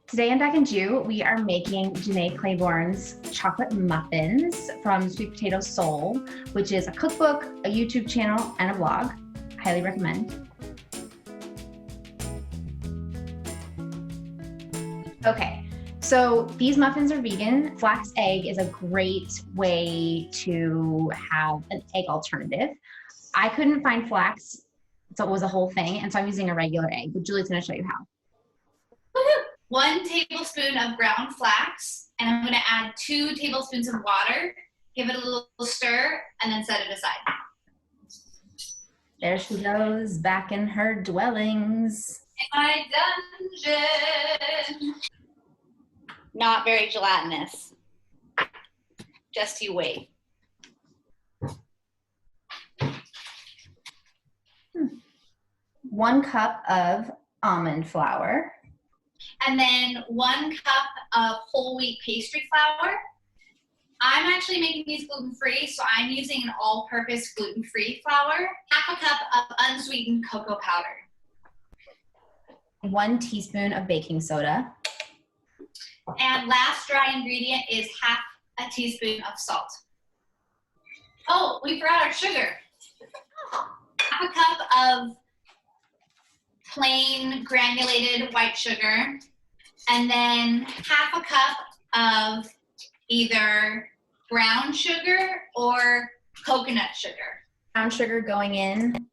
Today in Back in Jew, we are making Jenné Claiborne's chocolate muffins from Sweet Potato Soul, which is a cookbook, a YouTube channel, and a blog. Highly recommend. Okay, so these muffins are vegan. Flax egg is a great way to have an egg alternative. I couldn't find flax, so it was a whole thing, and so I'm using a regular egg, but Julie's gonna show you how. 1 tablespoon of ground flax, and I'm going to add 2 tablespoons of water, give it a little stir, and then set it aside. There she goes, back in her dwellings. In my dungeon. Not very gelatinous. Just you wait. 1 cup of almond flour. And then 1 cup of whole wheat pastry flour. I'm actually making these gluten-free, so I'm using an all-purpose gluten-free flour. 1/2 cup of unsweetened cocoa powder. 1 teaspoon of baking soda. And last dry ingredient is 1/2 teaspoon of salt. Oh, we forgot our sugar. 1/2 cup of plain granulated white sugar, and then 1/2 cup of either brown sugar or coconut sugar. Brown sugar going in.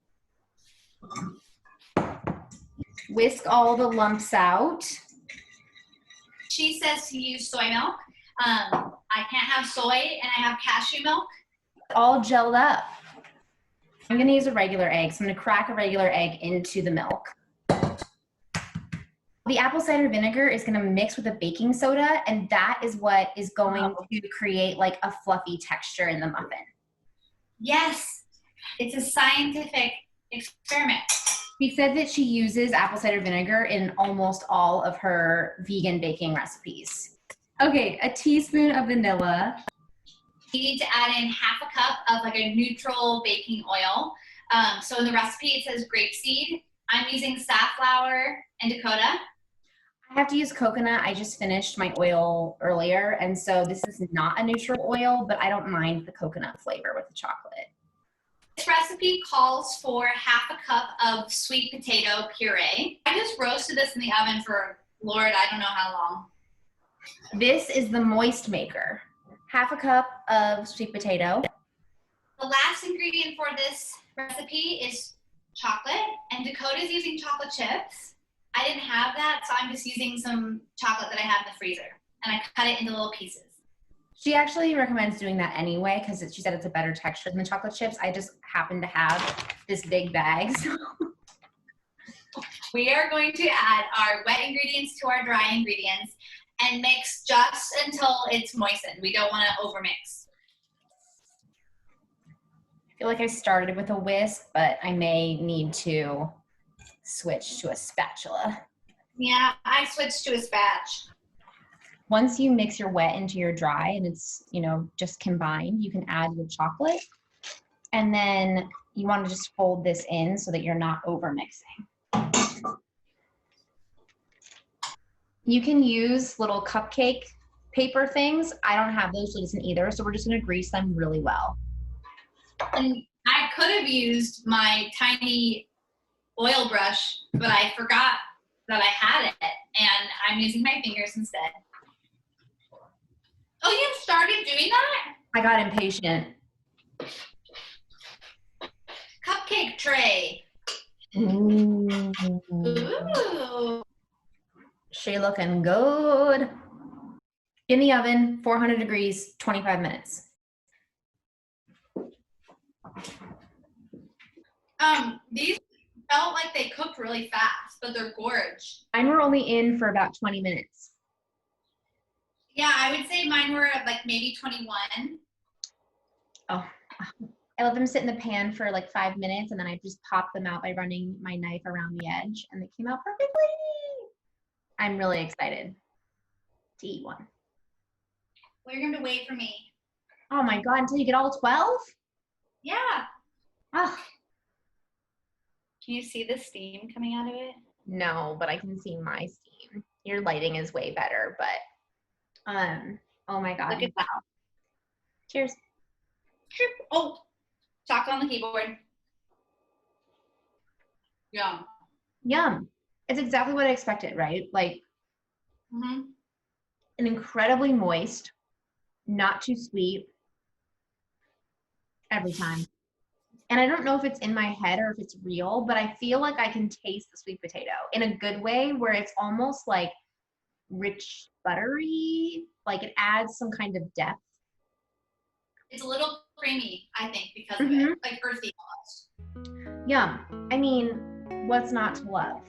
Whisk all the lumps out. She says to use soy milk. I can't have soy, and I have cashew milk. All gelled up. I'm gonna use a regular egg, so I'm gonna crack a regular egg into the milk. The apple cider vinegar is gonna mix with the baking soda, and that is what is going to create like a fluffy texture in the muffin. Yes, it's a scientific experiment. She said that she uses apple cider vinegar in almost all of her vegan baking recipes. Okay, a teaspoon of vanilla. You need to add in 1/2 cup of like a neutral baking oil. So in the recipe it says grapeseed. I'm using safflower and Dakota. I have to use coconut. I just finished my oil earlier, and so this is not a neutral oil, but I don't mind the coconut flavor with the chocolate. This recipe calls for 1/2 cup of sweet potato puree. I just roasted this in the oven for, Lord, I don't know how long. This is the moist maker. 1/2 cup of sweet potato. The last ingredient for this recipe is chocolate, and Dakota's using chocolate chips. I didn't have that, so I'm just using some chocolate that I have in the freezer, and I cut it into little pieces. She actually recommends doing that anyway because she said it's a better texture than the chocolate chips. I just happen to have this big bag. So. We are going to add our wet ingredients to our dry ingredients and mix just until it's moistened. We don't want to overmix. I feel like I started with a whisk, but I may need to switch to a spatula. Yeah, I switched to a spatch. Once you mix your wet into your dry and it's, just combined, you can add your chocolate. And then you want to just fold this in so that you're not over mixing. You can use little cupcake paper things. I don't have those, so doesn't either. So we're just going to grease them really well. And I could have used my tiny oil brush, but I forgot that I had it, and I'm using my fingers instead. Oh, you started doing that? I got impatient. Cupcake tray. Ooh. Ooh. She looking good. In the oven, 400 degrees, 25 minutes. These felt like they cooked really fast, but they're gorge. Mine were only in for about 20 minutes. Yeah, I would say mine were like maybe 21. Oh, I let them sit in the pan for like 5 minutes, and then I just popped them out by running my knife around the edge, and they came out perfectly. I'm really excited to eat one. Well, you're going to wait for me. Oh my God, until you get all 12? Yeah. Oh. Can you see the steam coming out of it? No, but I can see my steam. Your lighting is way better, but oh my God. Look at that. Cheers. Oh, chocolate on the keyboard. Yum. Yum. It's exactly what I expected, right? Like Mm-hmm. an incredibly moist, not too sweet every time. And I don't know if it's in my head or if it's real, but I feel like I can taste the sweet potato in a good way where it's almost like rich, buttery, like it adds some kind of depth. It's a little creamy, I think, because of Mm-hmm. it. Like earthy almost. Yum. I mean, what's not to love?